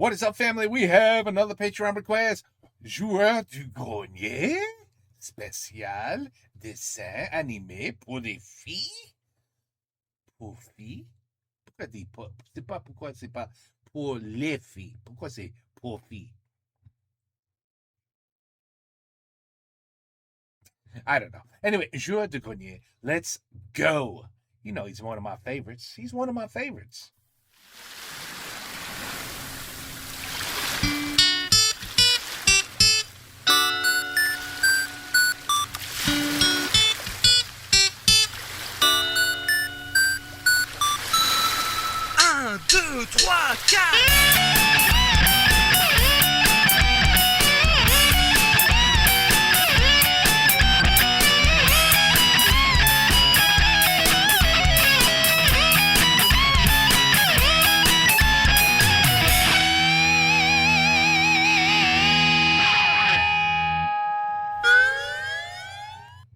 What is up, family? We have another Patreon request. Joueur du grenier spécial dessin animé pour les filles. Pour filles? Pourquoi dire pas? C'est pas pourquoi c'est pas pour les filles. Pourquoi c'est pour filles? I don't know. Anyway, Joueur du grenier, let's go. You know, he's one of my favorites. He's one of my favorites. Un, deux, trois, quatre.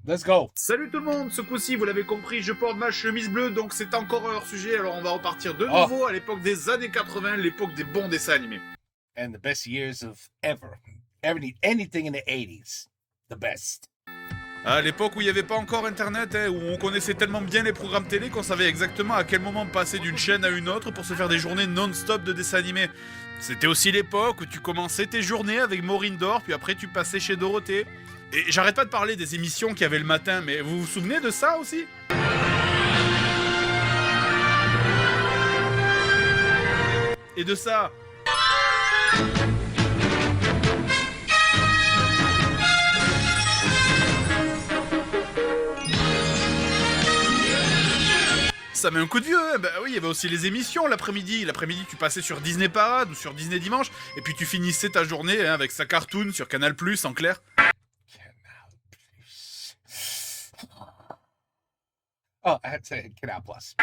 Let's go. Salut tout le monde, ce coup-ci, vous l'avez compris, je porte ma chemise bleue, donc c'est encore un hors-sujet, alors on va repartir de nouveau à l'époque des années 80, l'époque des bons dessins animés. And the best years of ever. Anything in the 80s. The best. À l'époque où il n'y avait pas encore internet, où on connaissait tellement bien les programmes télé qu'on savait exactement à quel moment passer d'une chaîne à une autre pour se faire des journées non-stop de dessins animés. C'était aussi l'époque où tu commençais tes journées avec Maureen Dor, puis après tu passais chez Dorothée. Et j'arrête pas de parler des émissions qu'il y avait le matin, mais vous vous souvenez de ça aussi ? Et de ça. Ça met un coup de vieux, hein. Bah oui, il y avait aussi les émissions l'après-midi. L'après-midi, tu passais sur Disney Parade ou sur Disney Dimanche, et puis tu finissais ta journée avec sa cartoon sur Canal+, en clair. Oh, that's it. Canal Plus.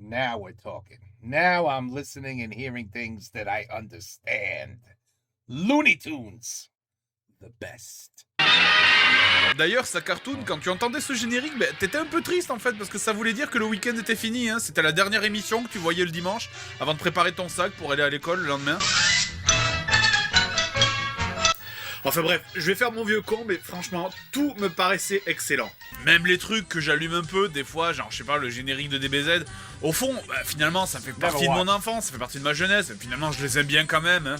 Now we're talking. Now I'm listening and hearing things that I understand. Looney Tunes. The best. D'ailleurs, sa cartoon, quand tu entendais ce générique, t'étais un peu triste en fait, parce que ça voulait dire que le week-end était fini, hein. C'était la dernière émission que tu voyais le dimanche, avant de préparer ton sac pour aller à l'école le lendemain. Enfin bref, je vais faire mon vieux con, mais franchement, tout me paraissait excellent. Même les trucs que j'allume un peu, des fois, genre, je sais pas, le générique de DBZ, au fond, finalement, ça fait partie de mon enfance, ça fait partie de ma jeunesse, et finalement, je les aime bien quand même, hein.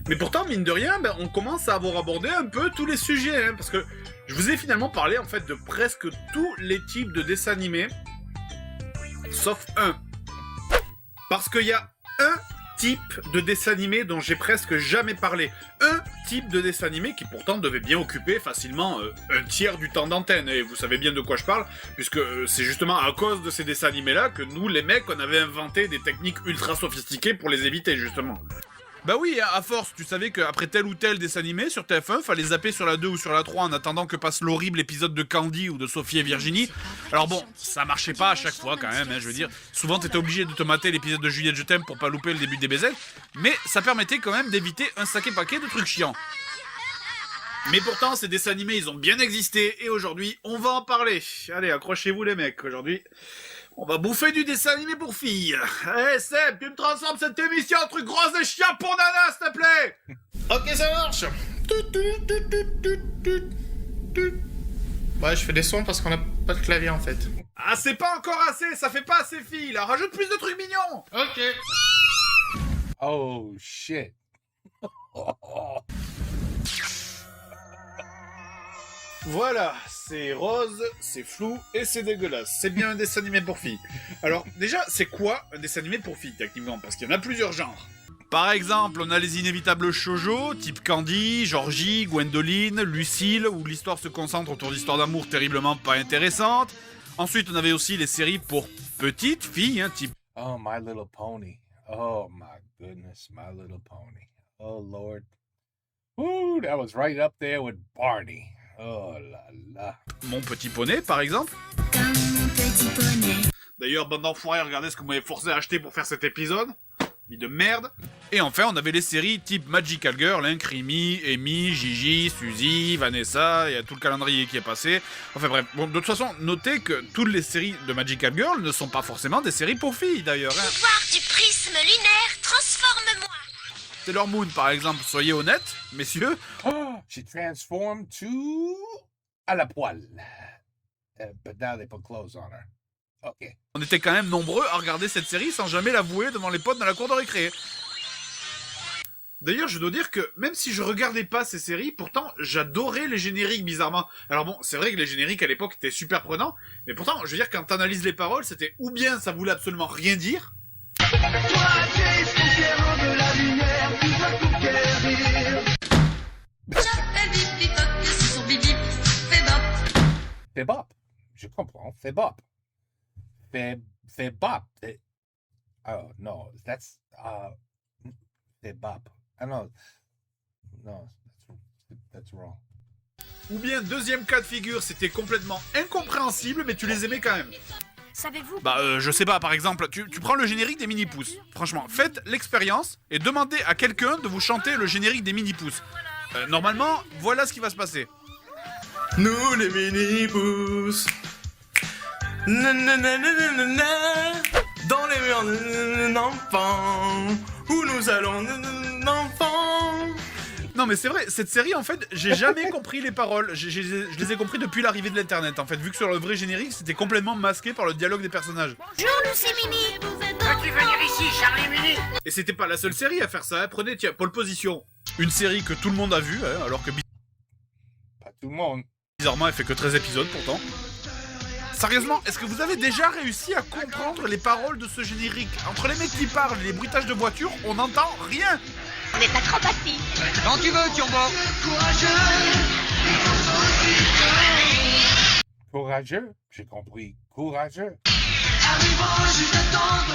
Mais pourtant, mine de rien, on commence à avoir abordé un peu tous les sujets, hein, parce que je vous ai finalement parlé, en fait, de presque tous les types de dessins animés, sauf un. Parce qu'il y a un type de dessin animé dont j'ai presque jamais parlé. Un type de dessin animé qui pourtant devait bien occuper facilement un tiers du temps d'antenne. Et vous savez bien de quoi je parle, puisque c'est justement à cause de ces dessins animés-là que nous, les mecs, on avait inventé des techniques ultra sophistiquées pour les éviter, justement. Bah oui, à force, tu savais qu'après tel ou tel dessin animé sur TF1, fallait zapper sur la 2 ou sur la 3 en attendant que passe l'horrible épisode de Candy ou de Sophie et Virginie. Alors bon, ça marchait pas à chaque fois quand même, hein, je veux dire. Souvent t'étais obligé de te mater l'épisode de Juliette Je t'aime pour pas louper le début des DBZ, mais ça permettait quand même d'éviter un sacré paquet de trucs chiants. Mais pourtant, ces dessins animés, ils ont bien existé, et aujourd'hui, on va en parler. Allez, accrochez-vous les mecs, aujourd'hui... on va bouffer du dessin animé pour filles. Allez, Seb, tu me transformes cette émission en truc grosse et chiant pour nana, s'il te plaît. Ok, ça marche. Ouais, je fais des sons parce qu'on a pas de clavier en fait. Ah, c'est pas encore assez, ça fait pas assez filles, là. Rajoute plus de trucs mignons. Ok. Oh, shit. Voilà, c'est rose, c'est flou et c'est dégueulasse. C'est bien un dessin animé pour filles. Alors, déjà, c'est quoi un dessin animé pour filles, techniquement? Parce qu'il y en a plusieurs genres. Par exemple, on a les inévitables shoujo, type Candy, Georgie, Gwendoline, Lucille, où l'histoire se concentre autour d'histoires d'amour terriblement pas intéressantes. Ensuite, on avait aussi les séries pour petites filles, type... Oh, My Little Pony. Oh, my goodness, My Little Pony. Oh, Lord. Ooh, that was right up there with Barney. Oh là là. Mon Petit Poney, par exemple. Comme mon petit poney. D'ailleurs, bande d'enfoirés, regardez ce que vous m'avez forcé à acheter pour faire cet épisode. vie de merde. Et enfin, on avait les séries type Magical Girl, hein, Creamy, Amy, Gigi, Suzy, Vanessa, il y a tout le calendrier qui est passé. Enfin bref, bon, de toute façon, notez que toutes les séries de Magical Girl ne sont pas forcément des séries pour filles d'ailleurs. Hein. Pouvoir du prisme lunaire, transforme-moi. Sailor Moon par exemple, soyez honnêtes, messieurs. Oh, she transformed to à la poêle. But now they put clothes on her. Okay. On était quand même nombreux à regarder cette série sans jamais l'avouer devant les potes dans la cour de récré. D'ailleurs, je dois dire que même si je regardais pas ces séries, pourtant j'adorais les génériques bizarrement. Alors bon, c'est vrai que les génériques à l'époque étaient super prenants, mais pourtant, je veux dire, quand t'analyses les paroles, c'était ou bien ça voulait absolument rien dire. Fait bop. Je comprends. Fait bop. Fait bop. Oh no, that's fait bop. I know. No, that's wrong. Ou bien deuxième cas de figure, c'était complètement incompréhensible, mais tu les aimais quand même. Savez-vous? Je sais pas, par exemple, tu prends le générique des Mini-Pouces. Franchement, faites l'expérience et demandez à quelqu'un de vous chanter le générique des Mini-Pouces. Normalement, voilà ce qui va se passer. Nous les mini-pouces. Nananananana. Dans les murs d'enfants. Où nous allons d'enfants. Non mais c'est vrai, cette série en fait, j'ai jamais compris les paroles. Je les ai compris depuis l'arrivée de l'internet en fait, vu que sur le vrai générique, c'était complètement masqué par le dialogue des personnages. Bonjour, nous c'est Mini. Veux-tu venir ici, Charlie Mini? Et c'était pas la seule série à faire ça, hein. Prenez, tiens, Pole Position. Une série que tout le monde a vue, hein, alors que Pas tout le monde. bizarrement elle fait que 13 épisodes pourtant. Sérieusement, est-ce que vous avez déjà réussi à comprendre les paroles de ce générique? Entre les mecs qui parlent et les bruitages de voiture, on n'entend rien. On est acrobatie. Quand tu veux, Turbo. Courageux. J'ai compris. Courageux.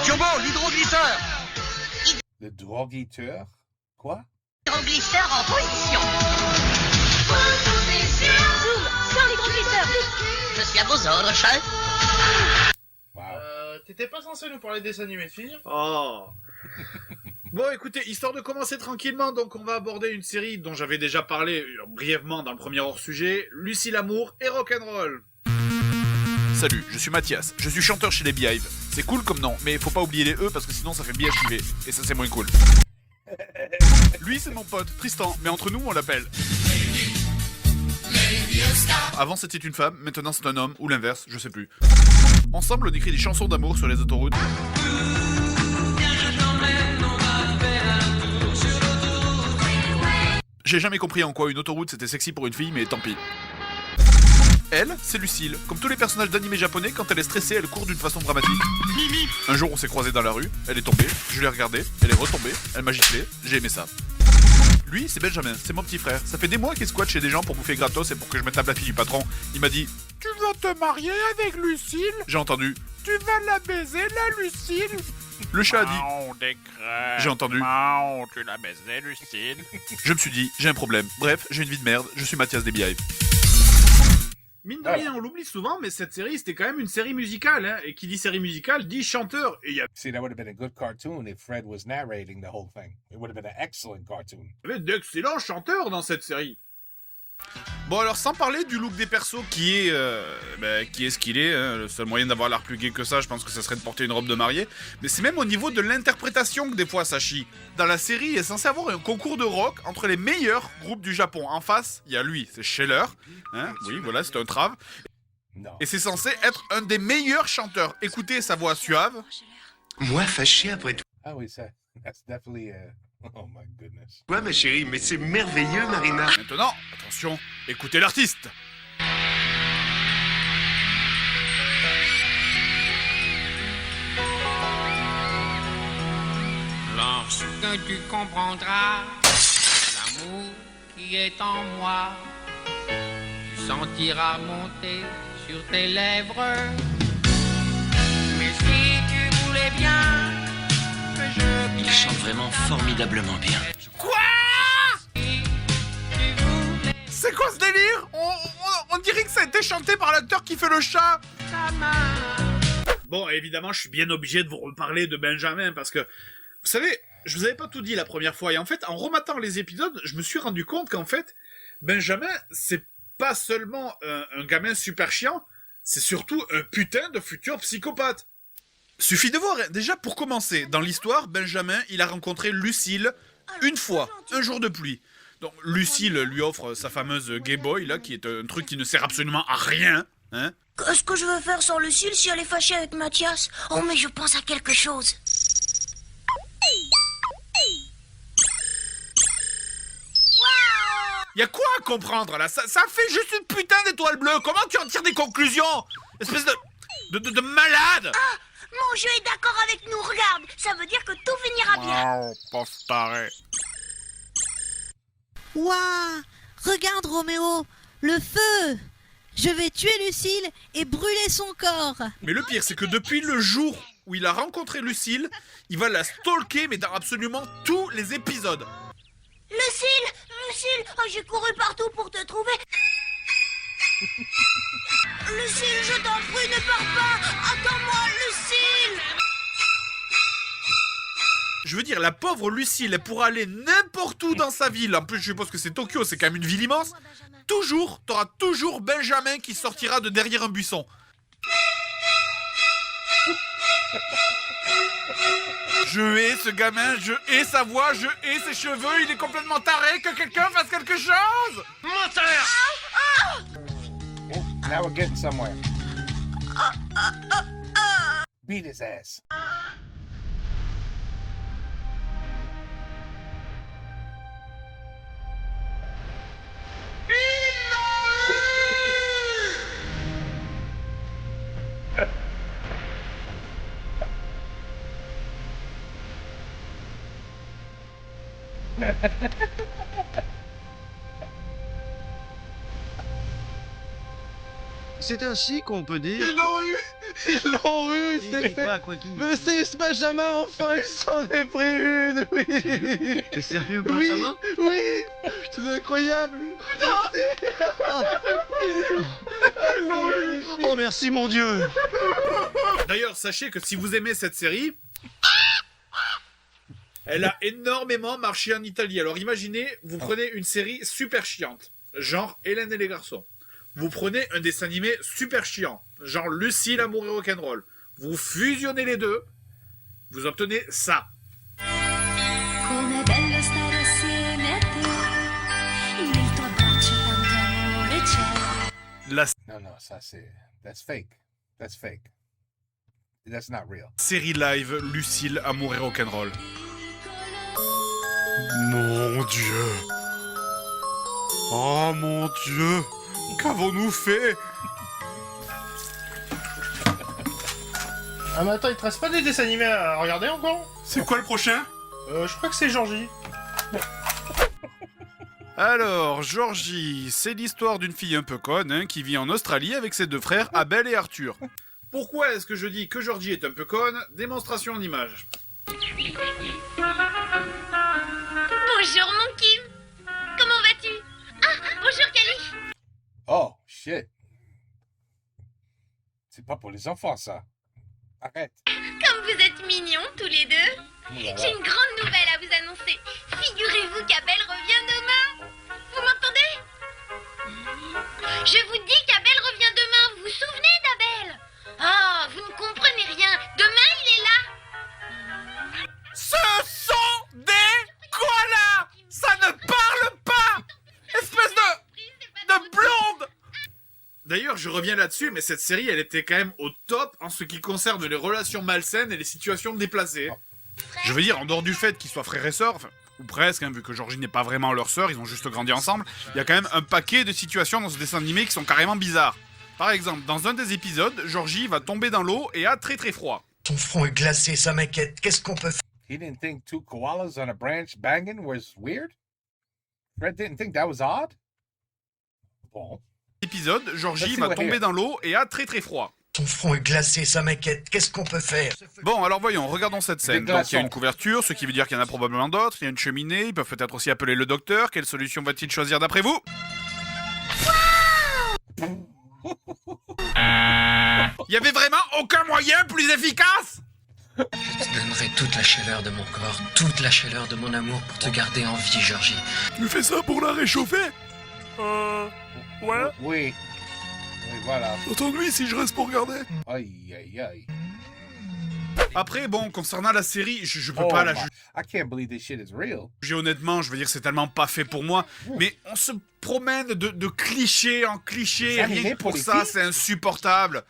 Turbo, l'hydroglisseur. Le droguiteur. Quoi? Hydroglisseur en position. Zoom, sors l'hydroglisseur, vite. Je suis à vos ordres, chef. Wow. T'étais pas censé nous parler des animés de filles? Oh. Bon, écoutez, histoire de commencer tranquillement, donc on va aborder une série dont j'avais déjà parlé brièvement dans le premier hors-sujet, Lucie l'amour et rock'n'roll. Salut, je suis Mathias, je suis chanteur chez les Beehive. C'est cool comme nom, mais faut pas oublier les E parce que sinon ça fait BHIV, et ça c'est moins cool. Lui c'est mon pote, Tristan, mais entre nous on l'appelle. Avant c'était une femme, maintenant c'est un homme, ou l'inverse, je sais plus. Ensemble on écrit des chansons d'amour sur les autoroutes. J'ai jamais compris en quoi une autoroute c'était sexy pour une fille, mais tant pis. Elle, c'est Lucille. Comme tous les personnages d'animé japonais, quand elle est stressée, elle court d'une façon dramatique. Un jour, on s'est croisés dans la rue, elle est tombée, je l'ai regardée, elle est retombée, elle m'a giflé, j'ai aimé ça. Lui, c'est Benjamin, c'est mon petit frère. Ça fait des mois qu'il squatte chez des gens pour bouffer gratos et pour que je mette la fille du patron. Il m'a dit « Tu vas te marier avec Lucille ?» J'ai entendu « Tu vas la baiser, la Lucille ?» Le chat a dit « J'ai entendu « Tu la baisais, Lucille ?» Je me suis dit « J'ai un problème. Bref, j'ai une vie de merde, je suis Mathias des Beehive. » Mine de rien, on l'oublie souvent, mais cette série, c'était quand même une série musicale, hein. Et qui dit série musicale, dit chanteur. Et il y See, that would have been a good cartoon if Fred was narrating the whole thing. It would have been an excellent cartoon. avait d'excellents chanteurs dans cette série. Bon alors, sans parler du look des persos qui est ce qu'il est, hein. Le seul moyen d'avoir l'air plus gay que ça, je pense que ça serait de porter une robe de mariée. Mais c'est même au niveau de l'interprétation que des fois ça chie. Dans la série, il est censé avoir un concours de rock entre les meilleurs groupes du Japon. En face, il y a lui, c'est Scheller, hein. Oui, voilà, c'est un trave. No. Et c'est censé être un des meilleurs chanteurs. Écoutez sa voix suave. Moi, fâché après tout. Ah oui, ça. That's definitely oh my goodness. Ouais, ma chérie, mais c'est merveilleux, Marina. Maintenant, attention, écoutez l'artiste. Lorsque tu comprendras l'amour qui est en moi, tu sentiras monter sur tes lèvres. Mais si tu voulais bien que je Il chante vraiment formidablement bien. C'est quoi ce délire? On dirait que ça a été chanté par l'acteur qui fait le chat. ta main. Bon, évidemment, je suis bien obligé de vous reparler de Benjamin parce que Vous savez, je vous avais pas tout dit la première fois, et en fait, en rematant les épisodes, je me suis rendu compte qu'en fait, Benjamin, c'est pas seulement un gamin super chiant, c'est surtout un putain de futur psychopathe. Suffit de voir, déjà pour commencer, dans l'histoire, Benjamin, il a rencontré Lucille une fois, un jour de pluie. Donc Lucille lui offre sa fameuse Game Boy, là, qui est un truc qui ne sert absolument à rien, hein. Qu'est-ce que je veux faire sans Lucille si elle est fâchée avec Mathias? Oh, mais je pense à quelque chose. Y'a quoi à comprendre, là? Ça fait juste une putain d'étoile bleue. Comment tu en tires des conclusions? Espèce de malade. Ah, mon jeu est d'accord avec nous, regarde. Ça veut dire que tout finira bien. Oh, pauvre taré. Waouh! Regarde Roméo, le feu! Je vais tuer Lucille et brûler son corps. Mais le pire, c'est que depuis le jour où il a rencontré Lucille, il va la stalker, mais dans absolument tous les épisodes. Lucille, oh, j'ai couru partout pour te trouver. Lucille, je t'en prie, ne pars pas. Attends-moi, Lucille. Je veux dire, la pauvre Lucille, elle pourra aller n'importe où dans sa ville. En plus, je suppose que c'est Tokyo, c'est quand même une ville immense. T'auras toujours Benjamin qui sortira de derrière un buisson. Je hais ce gamin, je hais sa voix, je hais ses cheveux, il est complètement taré, que quelqu'un fasse quelque chose! Menteur! Oh, now we're getting somewhere. Beat his ass. C'est ainsi qu'on peut dire. Ils l'ont eu, C'est pas quoi qui. Mais c'est Benjamin, enfin, il s'en est pris une, oui. T'es sérieux, Oui, Benjamin? oui, c'est incroyable. Oh merci mon Dieu. D'ailleurs, sachez que si vous aimez cette série, elle a énormément marché en Italie. Alors imaginez, vous prenez une série super chiante, genre Hélène et les garçons. Vous prenez un dessin animé super chiant, genre Lucille, l'amour et rock'n'roll. Vous fusionnez les deux, vous obtenez ça. La No, ça c'est... That's fake. That's fake. That's not real. série live Lucille, amour et rock'n'roll. Mon Dieu. Oh mon Dieu. Qu'avons-nous fait? Ah mais attends, il te reste pas des dessins animés à regarder encore? C'est quoi le prochain? Je crois que c'est Georgie. Alors, Georgie, c'est l'histoire d'une fille un peu conne, hein, qui vit en Australie avec ses deux frères Abel et Arthur. Pourquoi est-ce que je dis que Georgie est un peu conne? Démonstration en images. Bonjour, mon Kim. Comment vas-tu? Ah, bonjour, Cali. Oh, shit. C'est pas pour les enfants, ça. Arrête. Comme vous êtes mignons, tous les deux. J'ai une grande nouvelle à vous annoncer. Figurez-vous qu'Abel revient demain. Vous m'entendez? Je vous dis qu'Abel revient demain. Vous vous souvenez d'Abel? Ah, vous ne comprenez rien. Demain, il est là. Ce sont des koalas! Ça ne parle pas! Espèce de blonde! D'ailleurs, je reviens là-dessus, mais cette série, elle était quand même au top en ce qui concerne les relations malsaines et les situations déplacées. Je veux dire, en dehors du fait qu'ils soient frères et sœurs, enfin, ou presque, hein, vu que Georgie n'est pas vraiment leur sœur, ils ont juste grandi ensemble, il y a quand même un paquet de situations dans ce dessin animé qui sont carrément bizarres. Par exemple, dans un des épisodes, Georgie va tomber dans l'eau et a très très froid. Son front est glacé, ça m'inquiète. Qu'est-ce qu'on peut faire? He didn't think two koalas on a branch banging was weird? Fred didn't think that was odd? Bon. Épisode, Georgie Let's see va what tomber here. dans l'eau et a très très froid. Son front est glacé, ça m'inquiète. Qu'est-ce qu'on peut faire? Bon, alors voyons, regardons cette scène. Des Donc il y a glaçons. une couverture, ce qui veut dire qu'il y en a probablement d'autres. Il y a une cheminée, ils peuvent peut-être aussi appeler le docteur. Quelle solution va-t-il choisir d'après vous? Il y avait vraiment aucun moyen plus efficace? Je te donnerai toute la chaleur de mon corps, toute la chaleur de mon amour pour te garder en vie, Georgie. Tu fais ça pour la réchauffer? Ouais. Oui. Oui, voilà. Ça t'ennuie si je reste pour regarder? Aïe, aïe, aïe. Après, bon, concernant la série, je peux pas la juger. I can't believe this shit is real. Honnêtement, je veux dire, c'est tellement pas fait pour moi. Mais on se promène de cliché en cliché. Rien que pour ça, c'est insupportable.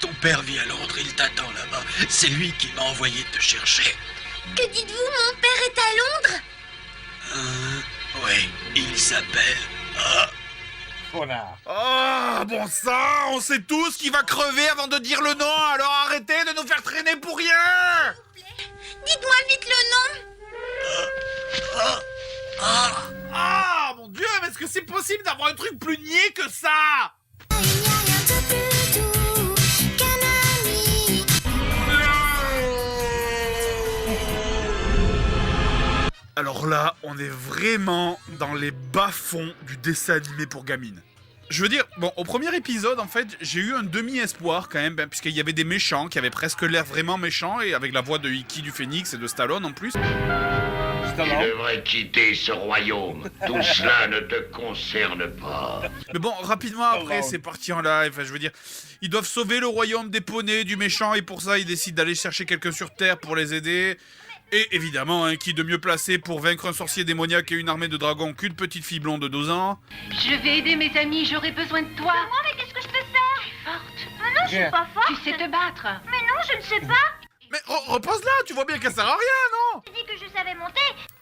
Ton père vit à Londres, il t'attend là-bas. C'est lui qui m'a envoyé te chercher. Que dites-vous, mon père est à Londres? Oui, il s'appelle... Connard. Ah, bon sang, on sait tous qu'il va crever avant de dire le nom, alors arrêtez de nous faire traîner pour rien. Dites-moi vite le nom. Ah, mon Dieu, mais est-ce que c'est possible d'avoir un truc plus niais que ça? Alors là, on est vraiment dans les bas-fonds du dessin animé pour gamines. Je veux dire, bon, au premier épisode, en fait, j'ai eu un demi-espoir quand même, ben, puisqu'il y avait des méchants qui avaient presque l'air vraiment méchants, et avec la voix de Iki du Phénix et de Stallone en plus. Tu devrais quitter ce royaume. Tout cela ne te concerne pas. Mais bon, rapidement après, c'est parti en live. Enfin, je veux dire, ils doivent sauver le royaume des poneys du méchant, et pour ça, ils décident d'aller chercher quelqu'un sur Terre pour les aider. Et évidemment, hein, qui de mieux placé pour vaincre un sorcier démoniaque et une armée de dragons qu'une petite fille blonde de 12 ans? Je vais aider mes amis, j'aurai besoin de toi. Moi, mais qu'est-ce que je peux faire? Tu es forte. Mais non, je suis pas forte. Tu sais te battre. Mais non, je ne sais pas. Mais repose-la, tu vois bien qu'elle sert à rien, non? Tu dis que je savais monter.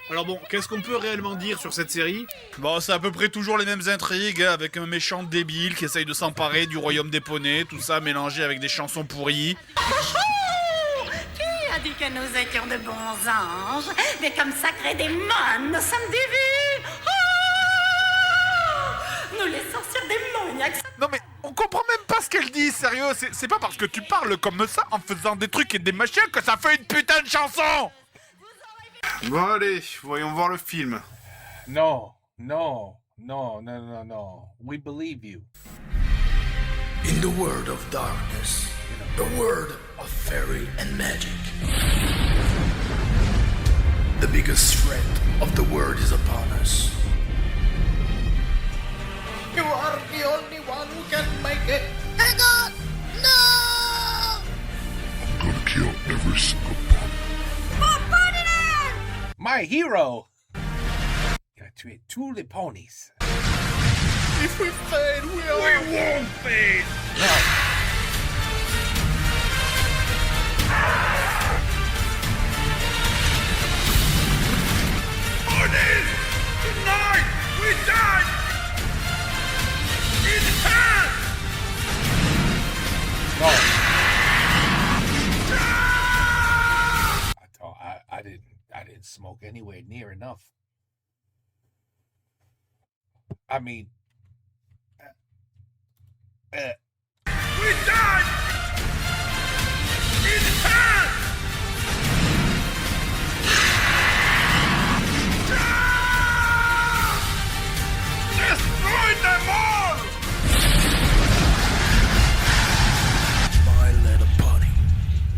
Alors bon, qu'est-ce qu'on peut réellement dire sur cette série? Bon, c'est à peu près toujours les mêmes intrigues, hein, avec un méchant débile qui essaye de s'emparer du royaume des poneys, tout ça mélangé avec des chansons pourries. Qui a dit que nous étions de bons anges, des comme sacrés démons, nous sommes divins. Nous les sorcières démoniaques. Non mais, on comprend même pas ce qu'elle dit, sérieux, c'est pas parce que tu parles comme ça, en faisant des trucs et des machins, que ça fait une putain de chanson! Bon allez, voyons voir le film. No. We believe you. In the world of darkness, the world of fairy and magic, the biggest threat of the world is upon us. You are the only one who can make it. Hang on! No! I'm gonna kill every single pony. My hero! Il a tué tous les ponies. If we fail, we won't fail! Ponies! Tonight, we die! In hell! No. I didn't smoke anywhere near enough. I mean, We die! In hell! Destroy them all! My little pony,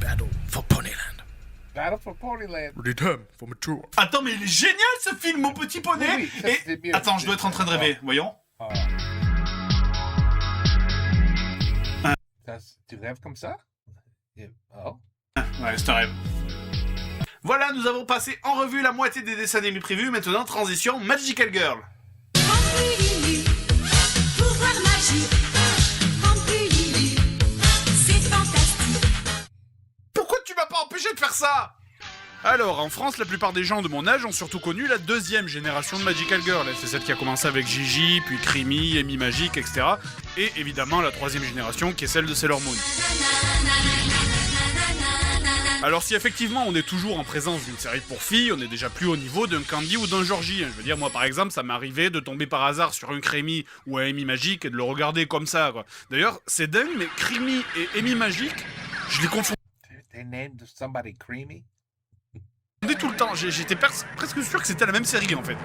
battle for Ponyland. Battle for Ponyland. Return for mature. Attends, mais il est génial ce film, mon petit poney! Oui, ça, Et... c'est bien. Attends, je dois être en train de rêver, voyons. Tu rêves comme ça? Oh. Ouais, c'est un rêve. Voilà, nous avons passé en revue la moitié des dessins animés prévus. Maintenant, transition Magical Girl. Pouvoir magique, c'est fantastique. Pourquoi tu m'as pas empêché de faire ça? Alors, en France, la plupart des gens de mon âge ont surtout connu la deuxième génération de Magical Girl. C'est celle qui a commencé avec Gigi, puis Creamy, Amy Magique, etc. Et évidemment, la troisième génération qui est celle de Sailor Moon. Alors si effectivement on est toujours en présence d'une série pour filles, on est déjà plus au niveau d'un Candy ou d'un Georgie. Je veux dire, moi par exemple, ça m'est arrivé de tomber par hasard sur un Creamy ou un Amy Magique et de le regarder comme ça, quoi. D'ailleurs, c'est dingue, mais Creamy et Amy Magique, je les confonds. They named somebody Creamy? Tout le temps, j'étais presque sûr que c'était la même série en fait.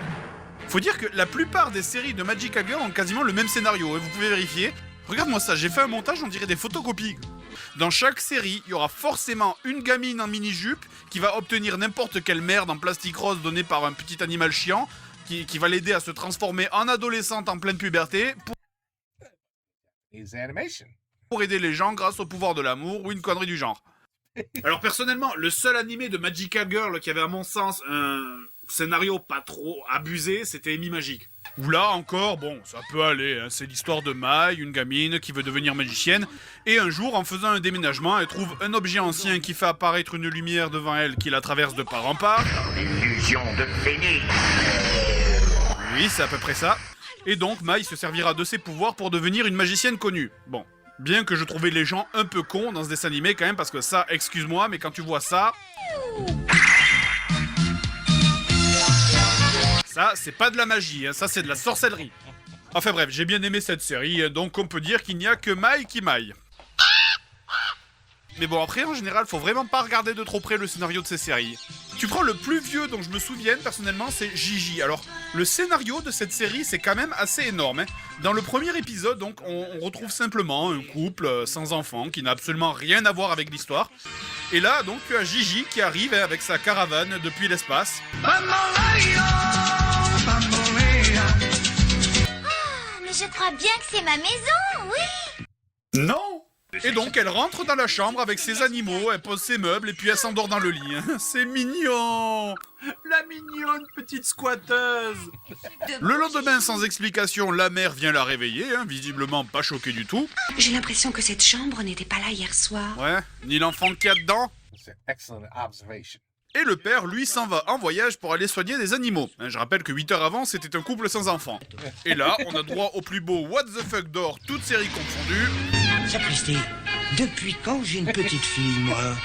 Faut dire que la plupart des séries de Magical Girl ont quasiment le même scénario, et vous pouvez vérifier. Regarde-moi ça, j'ai fait un montage, on dirait des photocopies. Dans chaque série, il y aura forcément une gamine en mini-jupe qui va obtenir n'importe quelle merde en plastique rose donnée par un petit animal chiant qui va l'aider à se transformer en adolescente en pleine puberté pour aider les gens grâce au pouvoir de l'amour ou une connerie du genre. Alors personnellement, le seul animé de Magical Girl qui avait à mon sens un scénario pas trop abusé, c'était Amy Magique. Où là encore, bon, ça peut aller, hein. C'est l'histoire de Mai, une gamine qui veut devenir magicienne, et un jour, en faisant un déménagement, elle trouve un objet ancien qui fait apparaître une lumière devant elle qui la traverse de part en part. L'illusion de Phénix. Oui, c'est à peu près ça. Et donc, Mai se servira de ses pouvoirs pour devenir une magicienne connue. Bon, bien que je trouvais les gens un peu cons dans ce dessin animé quand même, parce que ça, excuse-moi, mais quand tu vois ça... Ça, c'est pas de la magie, hein, ça c'est de la sorcellerie. Enfin bref, j'ai bien aimé cette série, donc on peut dire qu'il n'y a que Mai qui maille. Mais bon, après, en général, faut vraiment pas regarder de trop près le scénario de ces séries. Tu prends le plus vieux dont je me souvienne, personnellement, c'est Gigi. Alors, le scénario de cette série, c'est quand même assez énorme, hein. Dans le premier épisode, donc, on retrouve simplement un couple sans enfant qui n'a absolument rien à voir avec l'histoire. Et là, donc, tu as Gigi qui arrive avec sa caravane depuis l'espace. Mais je crois bien que c'est ma maison, oui. Non! Et donc elle rentre dans la chambre avec ses animaux, elle pose ses meubles et puis elle s'endort dans le lit. C'est mignon! La mignonne petite squatteuse! Le lendemain, sans explication, la mère vient la réveiller, visiblement pas choquée du tout. J'ai l'impression que cette chambre n'était pas là hier soir. Ouais, ni l'enfant qu'il y a dedans. C'est une excellent observation. Et le père, lui, s'en va en voyage pour aller soigner des animaux. Je rappelle que 8 heures avant, c'était un couple sans enfants. Et là, on a droit au plus beau What the fuck d'or, toutes séries confondues. Sapristi, depuis quand j'ai une petite fille, moi?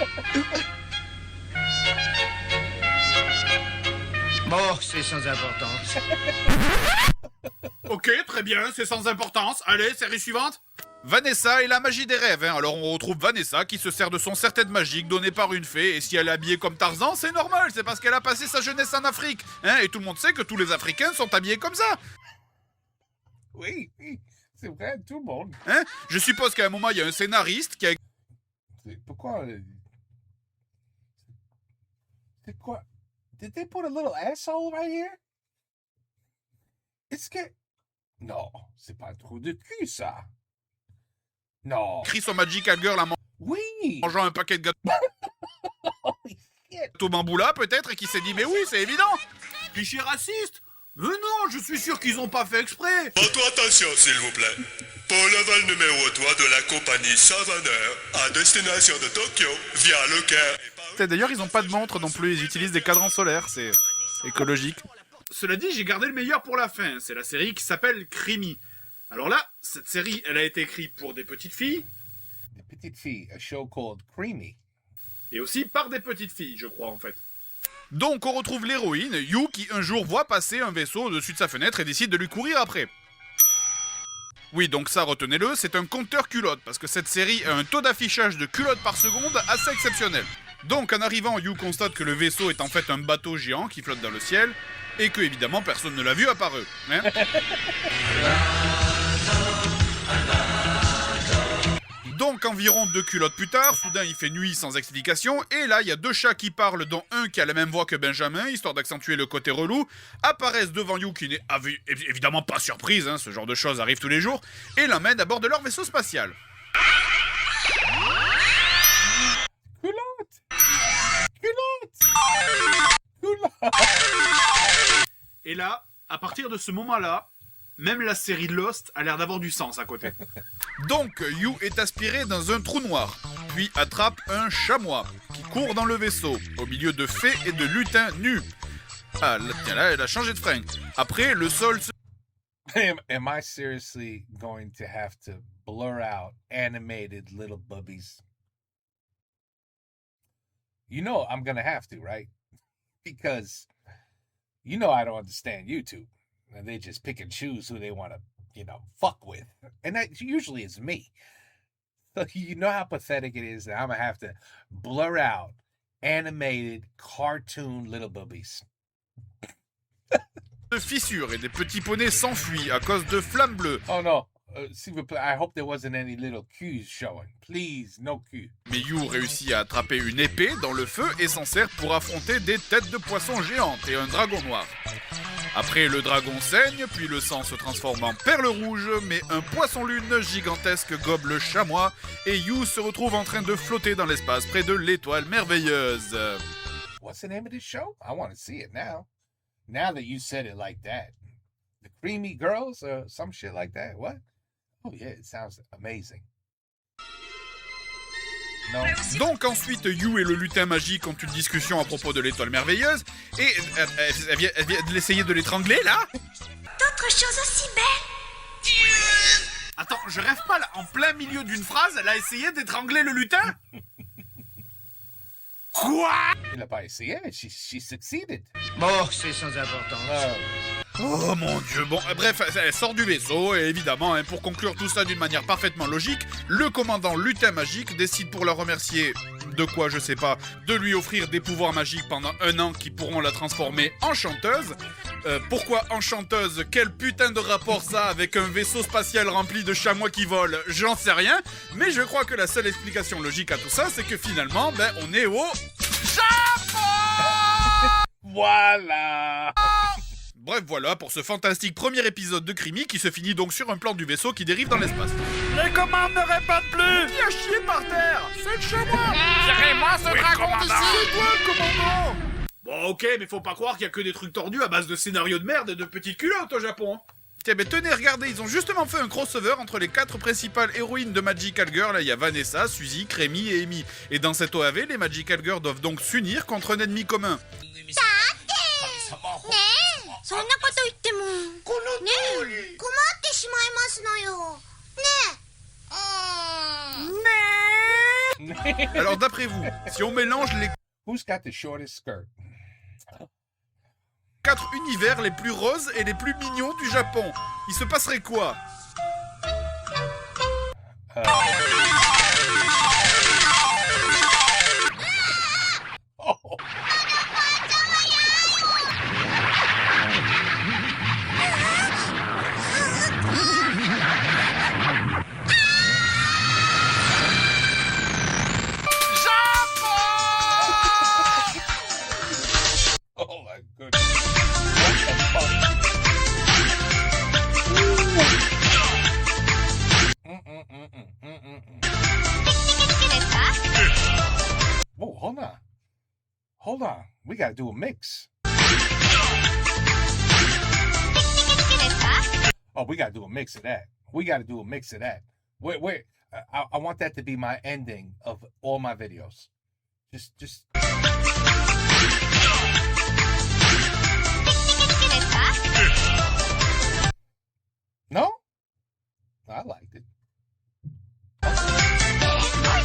Bon, c'est sans importance. Ok, très bien, c'est sans importance. Allez, série suivante. Vanessa et la magie des rêves. Alors on retrouve Vanessa qui se sert de son serre-tête magique donné par une fée. Et si elle est habillée comme Tarzan, c'est normal, c'est parce qu'elle a passé sa jeunesse en Afrique. Et tout le monde sait que tous les Africains sont habillés comme ça. Oui, c'est vrai, tout le monde. Je suppose qu'à un moment, il y a un scénariste qui a... Pourquoi... C'est quoi? Did they put a little asshole right here? Est-ce que... Non, c'est pas un trou de cul, ça. Non. Écrit son Magical Girl en mangeant un paquet de gâteaux bamboula, peut-être, et qui s'est dit, mais oui, c'est évident. Cliché raciste. Mais non, je suis sûr qu'ils ont pas fait exprès. Votre attention, s'il vous plaît. Pour le vol numéro 3 de la compagnie Savannah, à destination de Tokyo, via le Caire. D'ailleurs, ils ont pas de montre non plus, ils utilisent des cadrans solaires, c'est écologique. Cela dit, j'ai gardé le meilleur pour la fin, c'est la série qui s'appelle Creamy. Alors là, cette série, elle a été écrite pour des petites filles. Des petites filles, a show called Creamy. Et aussi par des petites filles, je crois, en fait. Donc, on retrouve l'héroïne, Yu, qui un jour voit passer un vaisseau au-dessus de sa fenêtre et décide de lui courir après. Oui, donc ça, retenez-le, c'est un compteur culotte, parce que cette série a un taux d'affichage de culottes par seconde assez exceptionnel. Donc, en arrivant, Yu constate que le vaisseau est en fait un bateau géant qui flotte dans le ciel, et que, évidemment, personne ne l'a vu à part eux. Donc environ 2 culottes plus tard, soudain il fait nuit sans explication, et là il y a 2 chats qui parlent, dont un qui a la même voix que Benjamin, histoire d'accentuer le côté relou, apparaissent devant Yu qui n'est évidemment pas surprise, ce genre de choses arrive tous les jours, et l'emmènent à bord de leur vaisseau spatial. Et là, à partir de ce moment-là, même la série Lost a l'air d'avoir du sens à côté. Donc, Yu est aspiré dans un trou noir, puis attrape un chamois qui court dans le vaisseau, au milieu de fées et de lutins nus. Ah, tiens là, elle a changé de fringue. Après, le sol se... Am I seriously going to have to blur out animated little bubbies? You know I'm gonna have to, right? Because you know I don't understand YouTube. And they just pick and choose who they want to, fuck with. And that usually is me. So you know how pathetic it is that I'm going to have to blur out animated cartoon little boobies. de fissures et des petits poneys s'enfuient à cause de flammes bleues. Oh non. s'il vous plaît, I hope there wasn't any little cues showing. Please, no cue. Mais Yu réussit à attraper une épée dans le feu et s'en sert pour affronter des têtes de poissons géantes et un dragon noir. Après, le dragon saigne, puis le sang se transforme en perle rouge, mais un poisson-lune gigantesque gobe le chamois et Yu se retrouve en train de flotter dans l'espace près de l'étoile merveilleuse. What's the name of this show? I want to see it now. Now that you said it like that. The Creamy Girls or some shit like that? What? Oh yeah, it sounds amazing. Non. Donc ensuite, Yu et le lutin magique ont une discussion à propos de l'étoile merveilleuse et elle vient d'essayer de l'étrangler là. D'autres choses aussi belles. Attends, je rêve pas là, en plein milieu d'une phrase, elle a essayé d'étrangler le lutin. Quoi? Il n'a pas essayé, she succeeded. Bon, c'est sans importance. Oh mon dieu, bon, bref, elle sort du vaisseau et évidemment, pour conclure tout ça d'une manière parfaitement logique, le commandant lutin magique décide pour la remercier, de quoi je sais pas, de lui offrir des pouvoirs magiques pendant 1 an qui pourront la transformer en chanteuse. Pourquoi en chanteuse? Quel putain de rapport ça avec un vaisseau spatial rempli de chamois qui volent? J'en sais rien, mais je crois que la seule explication logique à tout ça, c'est que finalement, on est au Japon. Voilà. Bref, voilà pour ce fantastique premier épisode de Creamy qui se finit donc sur un plan du vaisseau qui dérive dans l'espace. Les commandes ne répètent plus. Il a chier par terre. C'est le chamois. Tirez-moi ce dragon d'ici. C'est toi le commandant. Bon, ok, mais faut pas croire qu'il y a que des trucs tordus à base de scénarios de merde et de petites culottes au Japon. Hein. Tiens, mais tenez, regardez, ils ont justement fait un crossover entre les 4 principales héroïnes de Magical Girl. Là, il y a Vanessa, Suzy, Creamy et Amy. Et dans cette OAV, les Magical Girls doivent donc s'unir contre un ennemi commun. そんなこと言ってもこの通り、困ってしまいますのよねえ。 Alors d'après vous, si on mélange les Who's got the shortest skirt? 4 univers les plus roses et les plus mignons du Japon, il se passerait quoi? Oh my goodness. What the fuck? Whoa, hold on. Hold on. We gotta do a mix. Oh, we gotta do a mix of that. We gotta do a mix of that. Wait. I want that to be my ending of all my videos. Just. No? I liked it.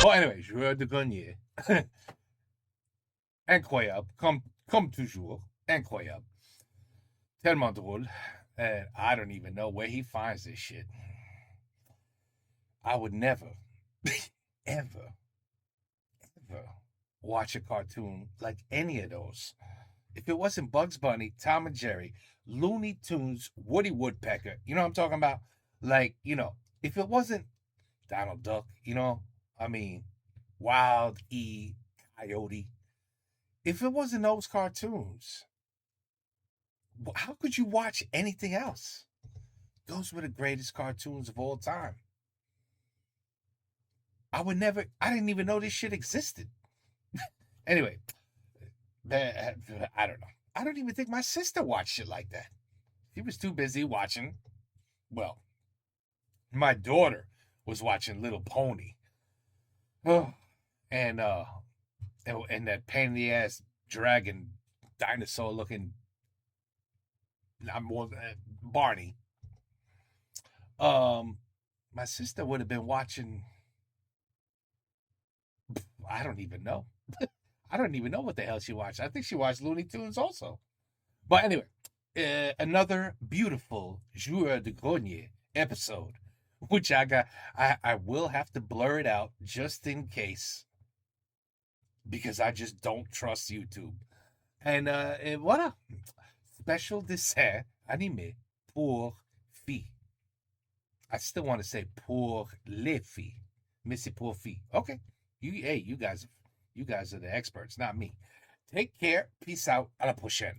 Well, anyway, joueur de grenier. Incroyable. Comme toujours. Incroyable. Tellement drôle. And I don't even know where he finds this shit. I would never, ever watch a cartoon like any of those. If it wasn't Bugs Bunny, Tom and Jerry, Looney Tunes, Woody Woodpecker, you know what I'm talking about? Like, if it wasn't Donald Duck, Wild E, Coyote. If it wasn't those cartoons, how could you watch anything else? Those were the greatest cartoons of all time. I didn't even know this shit existed. Anyway, I don't know. I don't even think my sister watched shit like that. She was too busy watching, well, my daughter was watching Little Pony. Oh, and that pain in the ass dragon dinosaur looking Barney. My sister would have been watching, I don't even know. I don't even know what the hell she watched. I think she watched Looney Tunes also. But anyway, another beautiful Joueur de Grenier episode, which I will have to blur it out just in case, because I just don't trust YouTube. And voilà, special dessin animé pour filles. I still want to say pour les filles. Mais c'est pour filles. Okay. You guys are the experts, not me. Take care. Peace out. À la prochaine.